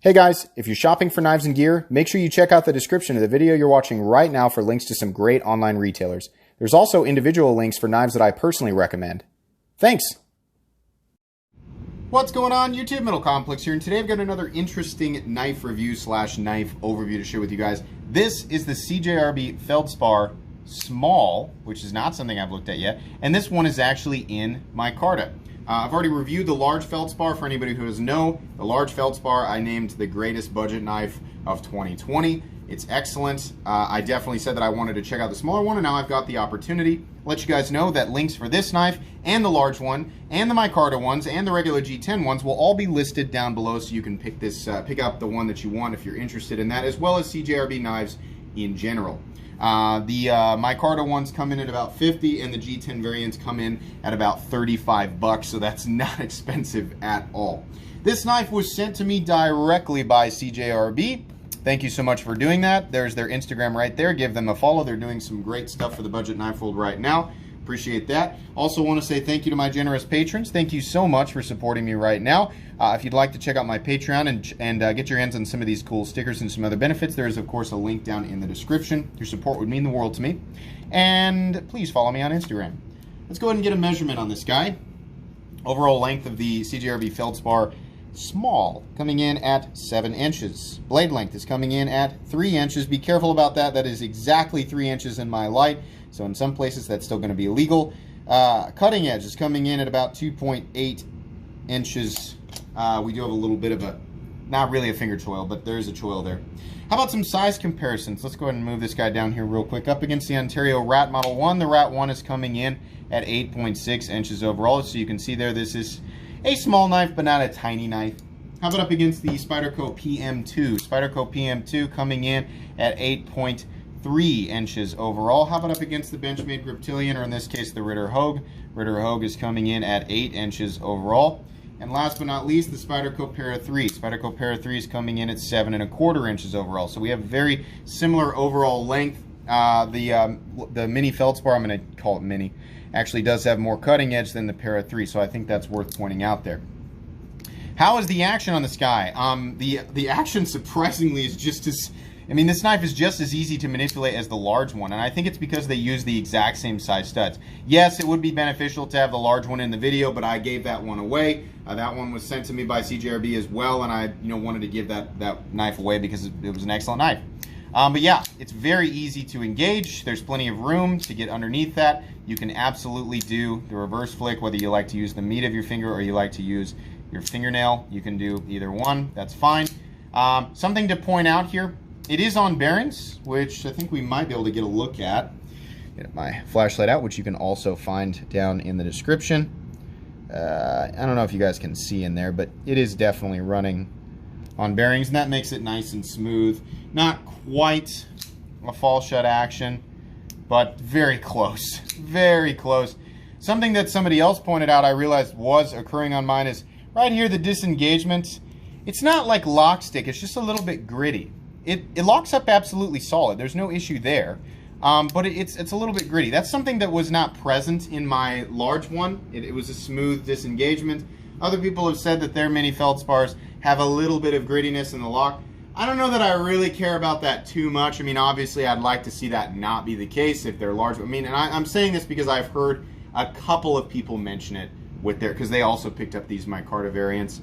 Hey guys, if you're shopping for knives and gear, make sure you check out the description of the video you're watching right now for links to some great online retailers. There's also individual links for knives that I personally recommend. Thanks! What's going on, YouTube? Middle Complex here, and today I've got another interesting knife review slash knife overview to share with you guys. This is the CJRB Feldspar Small, which is not something I've looked at yet, and this one is actually in micarta. I've already reviewed the large Feldspar. For anybody who doesn't know, the large Feldspar I named the greatest budget knife of 2020. It's excellent. I definitely said that I wanted to check out the smaller one, and now I've got the opportunity to let you guys know that links for this knife and the large one and the micarta ones and the regular G10 ones will all be listed down below, so you can pick up the one that you want if you're interested in that, as well as CJRB knives in general. The micarta ones come in at about $50, and the G10 variants come in at about $35, so that's not expensive at all. This knife was sent to me directly by CJRB. Thank you so much for doing that. There's their Instagram right there. Give them a follow. They're doing some great stuff for the budget knife world right now. Appreciate that. Also want to say thank you to my generous patrons. Thank you so much for supporting me right now. If you'd like to check out my Patreon and get your hands on some of these cool stickers and some other benefits, there is of course a link down in the description. Your support would mean the world to me. And please follow me on Instagram. Let's go ahead and get a measurement on this guy. Overall length of the CJRB Feldspar Small coming in at 7 inches. Blade length is coming in at 3 inches. Be careful about that. That is exactly 3 inches in my light. So in some places that's still going to be illegal. Cutting edge is coming in at about 2.8 inches. We do have a little bit of a, not really a finger choil, but there is a choil there. How about some size comparisons? Let's go ahead and move this guy down here real quick. Up against the Ontario Rat Model 1, the Rat 1 is coming in at 8.6 inches overall. So you can see there, this is a small knife, but not a tiny knife. How about up against the Spyderco PM2? Spyderco PM2 coming in at 8.3 inches overall. How about up against the Benchmade Griptilian, or in this case the Ritter Hogue? Ritter Hogue is coming in at 8 inches overall. And last but not least, the Spyderco Para 3. Spyderco Para 3 is coming in at 7.25 inches overall. So we have very similar overall length. The mini Feldspar, I'm going to call it mini, actually does have more cutting edge than the Para 3, so I think that's worth pointing out there. How is the action on this guy? The action surprisingly is just as, I mean, this knife is just as easy to manipulate as the large one, and I think it's because they use the exact same size studs. Yes, it would be beneficial to have the large one in the video, but I gave that one away. That one was sent to me by CJRB as well, and I wanted to give that knife away because it was an excellent knife. But yeah, it's very easy to engage. There's plenty of room to get underneath that. You can absolutely do the reverse flick, whether you like to use the meat of your finger or you like to use your fingernail. You can do either one. That's fine. Something to point out here, it is on bearings, which I think we might be able to get a look at. Get my flashlight out, which you can also find down in the description. I don't know if you guys can see in there, but it is definitely running on bearings, and that makes it nice and smooth. Not quite a fall shut action, but very close, very close. Something that somebody else pointed out I realized was occurring on mine is right here, the disengagement. It's not like lock stick, it's just a little bit gritty. It locks up absolutely solid, there's no issue there, but it's a little bit gritty. That's something that was not present in my large one. It was a smooth disengagement. Other people have said that their mini Feldspars have a little bit of grittiness in the lock. I don't know that I really care about that too much. I mean, obviously, I'd like to see that not be the case if they're large. I mean, and I'm saying this because I've heard a couple of people mention it with their, because they also picked up these micarta variants.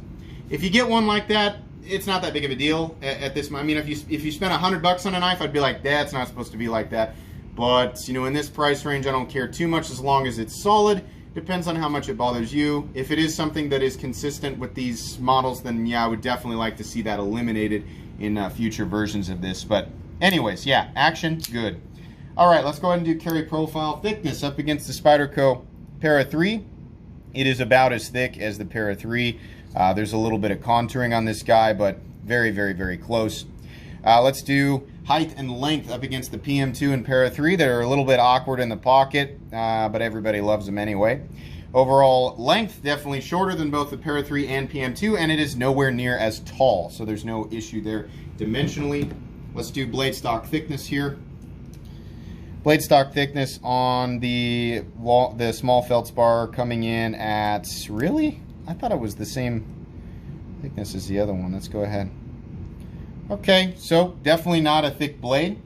If you get one like that, it's not that big of a deal at this. I mean, if you spend $100 on a knife, I'd be like, that's not supposed to be like that. But in this price range, I don't care too much as long as it's solid. Depends on how much it bothers you. If it is something that is consistent with these models, then yeah, I would definitely like to see that eliminated in future versions of this. But anyways, yeah, action, good. All right, let's go ahead and do carry profile. Thickness up against the Spyderco Para 3. It is about as thick as the Para 3. There's a little bit of contouring on this guy, but very, very, very close. Let's do height and length up against the PM2 and Para 3. They're a little bit awkward in the pocket, but everybody loves them anyway. Overall length, definitely shorter than both the Para 3 and PM2, and it is nowhere near as tall, so there's no issue there dimensionally. Let's do blade stock thickness here. Blade stock thickness on the small Feldspar coming in at, really? I thought it was the same thickness as the other one. Let's go ahead. Okay, so definitely not a thick blade.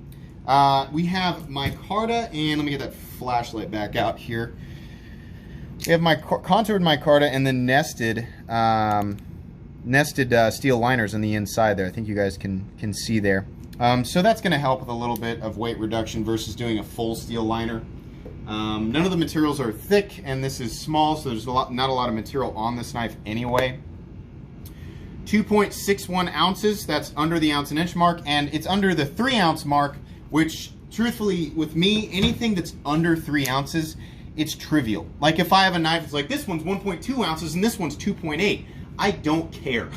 We have micarta, and let me get that flashlight back out here. We have my contoured micarta and then nested steel liners on the inside there. I think you guys can see there. So that's going to help with a little bit of weight reduction versus doing a full steel liner. None of the materials are thick, and this is small, so there's not a lot of material on this knife anyway. 2.61 ounces, that's under the ounce and inch mark, and it's under the 3 ounce mark, which truthfully with me, anything that's under 3 ounces, it's trivial. Like if I have a knife, it's like this one's 1.2 ounces and this one's 2.8. I don't care.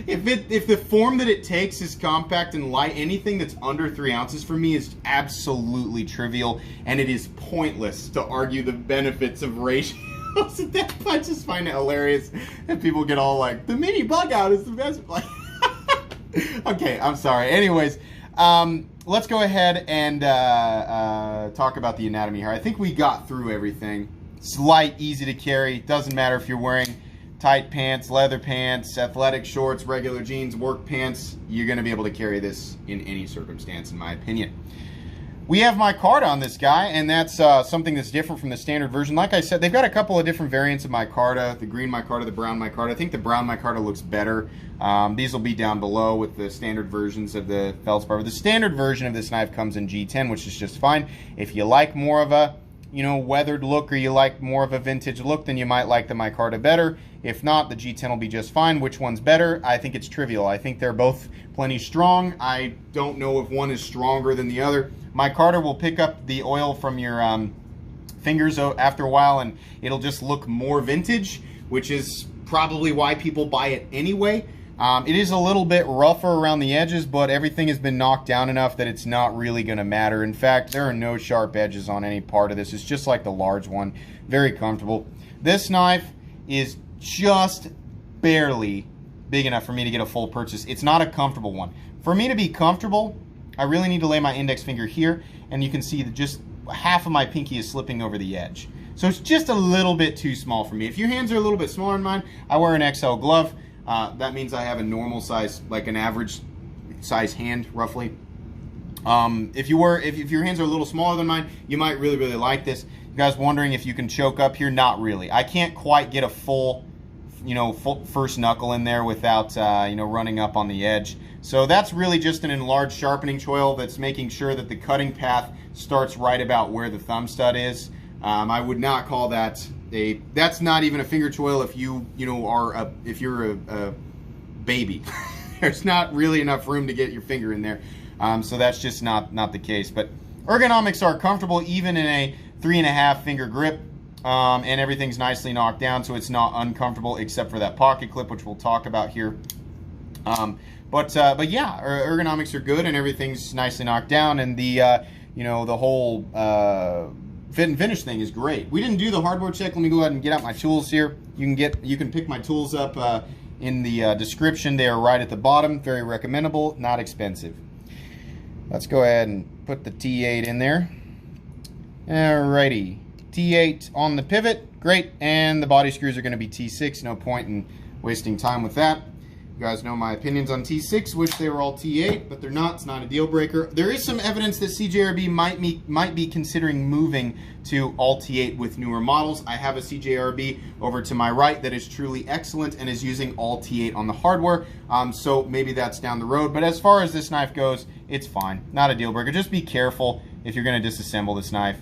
If the form that it takes is compact and light, anything that's under 3 ounces for me is absolutely trivial, and it is pointless to argue the benefits of ratios. I just find it hilarious that people get all like, the mini bug out is the best. Like, okay, I'm sorry. Anyways, let's go ahead and talk about the anatomy here. I think we got through everything. It's light, easy to carry. Doesn't matter if you're wearing tight pants, leather pants, athletic shorts, regular jeans, work pants. You're going to be able to carry this in any circumstance, in my opinion. We have micarta on this guy, and that's something that's different from the standard version. Like I said, they've got a couple of different variants of micarta, the green micarta, the brown micarta. I think the brown micarta looks better. These will be down below with the standard versions of the Feldspar. The standard version of this knife comes in G10, which is just fine. If you like more of a, weathered look, or you like more of a vintage look, then you might like the micarta better. If not, the G10 will be just fine. Which one's better? I think it's trivial. I think they're both plenty strong. I don't know if one is stronger than the other. Micarta will pick up the oil from your fingers after a while, and it'll just look more vintage, which is probably why people buy it anyway. It is a little bit rougher around the edges, but everything has been knocked down enough that it's not really going to matter. In fact, there are no sharp edges on any part of this. It's just like the large one. Very comfortable. This knife is just barely big enough for me to get a full purchase. It's not a comfortable one. For me to be comfortable, I really need to lay my index finger here, and you can see that just half of my pinky is slipping over the edge. So it's just a little bit too small for me. If your hands are a little bit smaller than mine, I wear an XL glove. That means I have a normal size, like an average size hand, roughly. If your hands are a little smaller than mine, you might really, really like this. You guys wondering if you can choke up here? Not really. I can't quite get a full first knuckle in there without, running up on the edge. So that's really just an enlarged sharpening choil that's making sure that the cutting path starts right about where the thumb stud is. I would not call that that's not even a finger choil if if you're a baby. There's not really enough room to get your finger in there. So that's just not the case. But ergonomics are comfortable even in a 3.5 finger grip. And everything's nicely knocked down, so it's not uncomfortable except for that pocket clip, which we'll talk about here. But yeah, ergonomics are good, and everything's nicely knocked down, and the the whole fit and finish thing is great. We didn't do the hardware check. Let me go ahead and get out my tools here. You can pick my tools up in the description. They are right at the bottom. Very recommendable, not expensive. Let's go ahead and put the T8 in there. Alrighty. T8 on the pivot, great, and the body screws are going to be T6. No point in wasting time with that. You guys know my opinions on T6. Wish they were all T8, but they're not. It's not a deal breaker. There is some evidence that CJRB might be considering moving to all T8 with newer models. I have a CJRB over to my right that is truly excellent and is using all T8 on the hardware. So maybe that's down the road. But as far as this knife goes, it's fine. Not a deal breaker. Just be careful if you're going to disassemble this knife.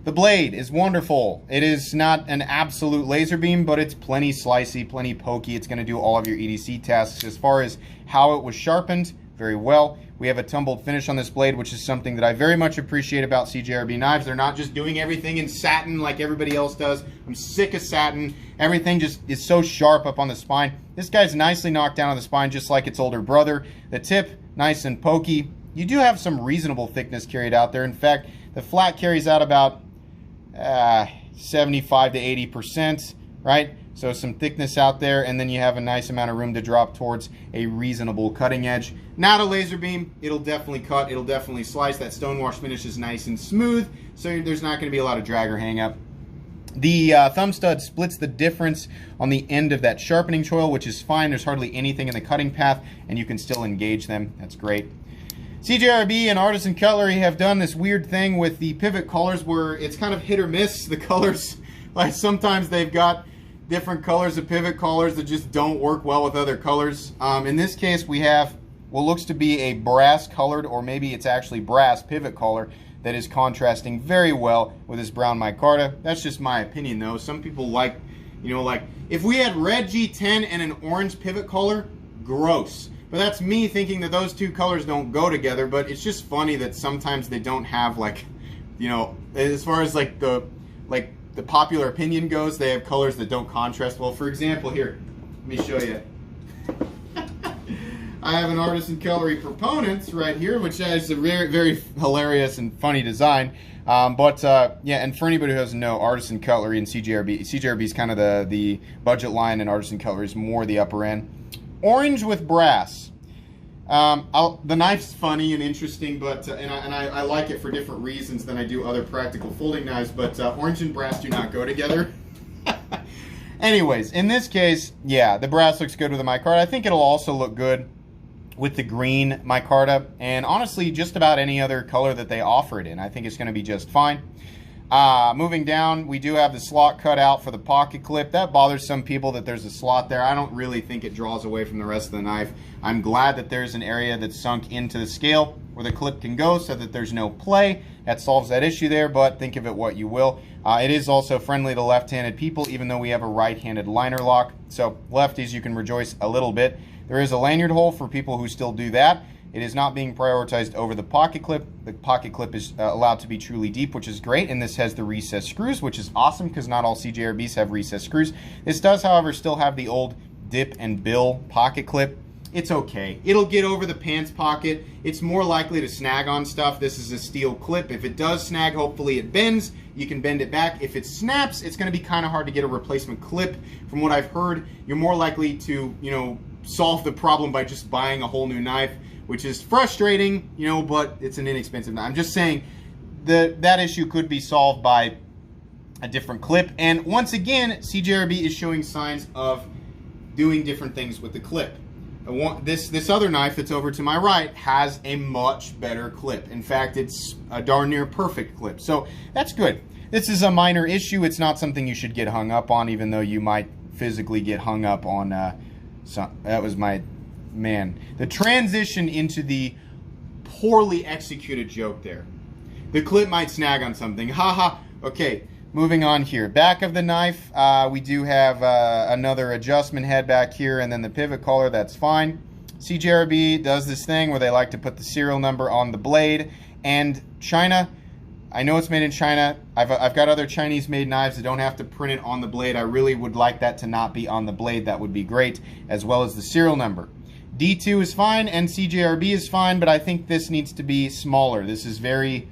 The blade is wonderful. It is not an absolute laser beam, but it's plenty slicey, plenty pokey. It's going to do all of your EDC tasks. As far as how it was sharpened, very well. We have a tumbled finish on this blade, which is something that I very much appreciate about CJRB knives. They're not just doing everything in satin like everybody else does. I'm sick of satin. Everything just is so sharp up on the spine. This guy's nicely knocked down on the spine just like its older brother. The tip, nice and pokey. You do have some reasonable thickness carried out there. In fact, the flat carries out about 75 to 80%, right? So some thickness out there, and then you have a nice amount of room to drop towards a reasonable cutting edge. Not a laser beam. It'll definitely cut. It'll definitely slice. That stonewash finish is nice and smooth, so there's not going to be a lot of drag or hang up. The thumb stud splits the difference on the end of that sharpening choil, which is fine. There's hardly anything in the cutting path, and you can still engage them. That's great. CJRB and Artisan Cutlery have done this weird thing with the pivot collars where it's kind of hit or miss. The colors, like sometimes they've got different colors of pivot collars that just don't work well with other colors. In this case, we have what looks to be a brass colored, or maybe it's actually brass pivot collar that is contrasting very well with this brown micarta. That's just my opinion though. Some people like, you know, like if we had red G10 and an orange pivot collar, gross. But that's me thinking that those two colors don't go together, but it's just funny that sometimes they don't have, like, you know, as far as like the popular opinion goes, they have colors that don't contrast well. For example, here, let me show you. I have an Artisan Cutlery Proponents right here, which has a very, very hilarious and funny design. Yeah, and for anybody who doesn't know, Artisan Cutlery and CJRB is kind of the budget line, and Artisan Cutlery is more the upper end. Orange with brass. The knife's funny and interesting, but I like it for different reasons than I do other practical folding knives, but orange and brass do not go together. Anyways, in this case, yeah, the brass looks good with the micarta. I think it'll also look good with the green micarta, and honestly, just about any other color that they offer it in. I think it's going to be just fine. Moving down, we do have the slot cut out for the pocket clip. That bothers some people that there's a slot there. I don't really think it draws away from the rest of the knife. I'm glad that there's an area that's sunk into the scale where the clip can go so that there's no play. That solves that issue there, but think of it what you will. It is also friendly to left-handed people, even though we have a right-handed liner lock. So lefties, you can rejoice a little bit. There is a lanyard hole for people who still do that. It is not being prioritized over the pocket clip. The pocket clip is allowed to be truly deep, which is great, and this has the recessed screws, which is awesome because not all CJRBs have recessed screws. This does, however, still have the old dip and bill pocket clip. It's okay. It'll get over the pants pocket. It's more likely to snag on stuff. This is a steel clip. If it does snag, hopefully it bends. You can bend it back. If it snaps, it's going to be kind of hard to get a replacement clip. From what I've heard, you're more likely to, you know, solve the problem by just buying a whole new knife, which is frustrating, you know, but it's an inexpensive knife. I'm just saying that issue could be solved by a different clip. And once again, CJRB is showing signs of doing different things with the clip. This other knife that's over to my right has a much better clip. In fact, it's a darn near perfect clip. So that's good. This is a minor issue. It's not something you should get hung up on, even though you might physically get hung up on. That was my... Man, the transition into the poorly executed joke there. The clip might snag on something. Haha. Okay, moving on here. Back of the knife, we do have another adjustment head back here, and then the pivot collar, that's fine. CJRB does this thing where they like to put the serial number on the blade. And China, I know it's made in China. I've got other Chinese-made knives that don't have to print it on the blade. I really would like that to not be on the blade. That would be great, as well as the serial number. D2 is fine and CJRB is fine, but I think this needs to be smaller. This is very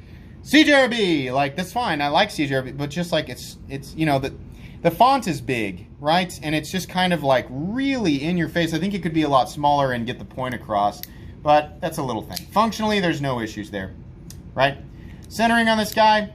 CJRB, like that's fine. I like CJRB, but just like it's you know, the font is big, right? And it's just kind of like really in your face. I think it could be a lot smaller and get the point across, but that's a little thing. Functionally, there's no issues there, right? Centering on this guy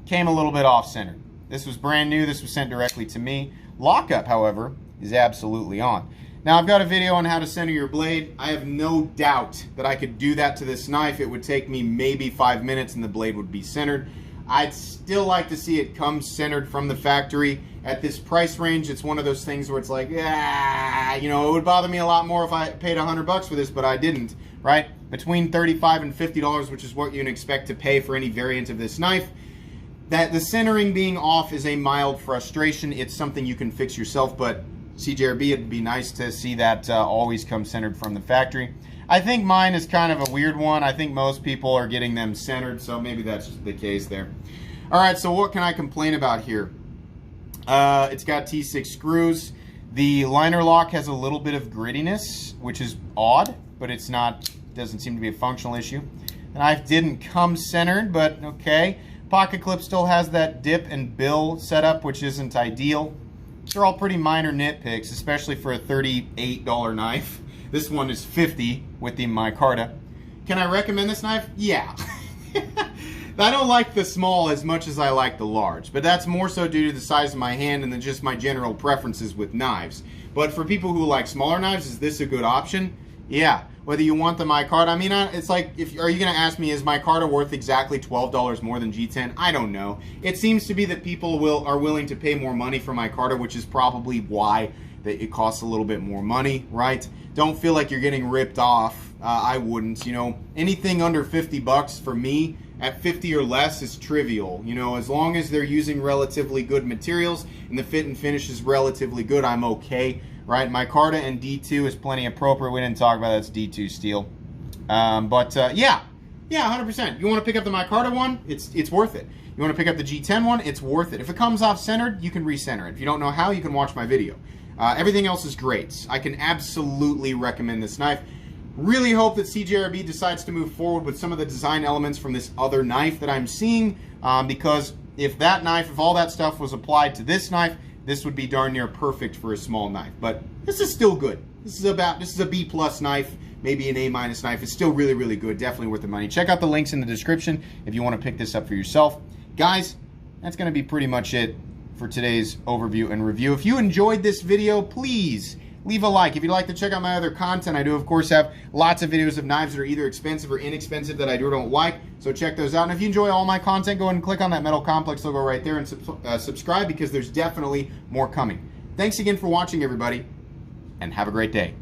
came a little bit off center. This was brand new. This was sent directly to me. Lockup, however, is absolutely on. Now, I've got a video on how to center your blade. I have no doubt that I could do that to this knife. It would take me maybe 5 minutes and the blade would be centered. I'd still like to see it come centered from the factory. At this price range, it's one of those things where it's like, yeah, you know, it would bother me a lot more if I paid $100 for this, but I didn't, right? Between $35 and $50, which is what you can expect to pay for any variant of this knife. That the centering being off is a mild frustration. It's something you can fix yourself, but CJRB, it'd be nice to see that always come centered from the factory. I think mine is kind of a weird one. I think most people are getting them centered, so maybe that's the case there. All right, so what can I complain about here? It's got T6 screws. The liner lock has a little bit of grittiness, which is odd, but it's not, doesn't seem to be a functional issue. The knife didn't come centered, but okay. Pocket clip still has that dip and bill setup, which isn't ideal. They're all pretty minor nitpicks, especially for a $38 knife. This one is $50 with the micarta. Can I recommend this knife? Yeah. I don't like the small as much as I like the large, but that's more so due to the size of my hand and then just my general preferences with knives. But for people who like smaller knives, is this a good option? Yeah. Whether you want the micarta, I mean, it's like, are you going to ask me, is micarta worth exactly $12 more than G10? I don't know. It seems to be that people are willing to pay more money for micarta, which is probably why it costs a little bit more money, right? Don't feel like you're getting ripped off. I wouldn't. You know, anything under 50 bucks for me at 50 or less is trivial. You know, as long as they're using relatively good materials and the fit and finish is relatively good, I'm okay. Right, micarta and D2 is plenty appropriate. We didn't talk about that's D2 steel, yeah, 100%. You want to pick up the micarta one? It's worth it. You want to pick up the G10 one? It's worth it. If it comes off centered, you can recenter it. If you don't know how, you can watch my video. Everything else is great. I can absolutely recommend this knife. Really hope that CJRB decides to move forward with some of the design elements from this other knife that I'm seeing, because if all that stuff was applied to this knife, this would be darn near perfect for a small knife. But this is still good. This is a B+ knife, maybe an A- knife. It's still really, really good. Definitely worth the money. Check out the links in the description if you want to pick this up for yourself. Guys, that's going to be pretty much it for today's overview and review. If you enjoyed this video, please leave a like. If you'd like to check out my other content, I do, of course, have lots of videos of knives that are either expensive or inexpensive that I do or don't like, so check those out. And if you enjoy all my content, go ahead and click on that Metal Complex logo right there and subscribe, because there's definitely more coming. Thanks again for watching, everybody, and have a great day.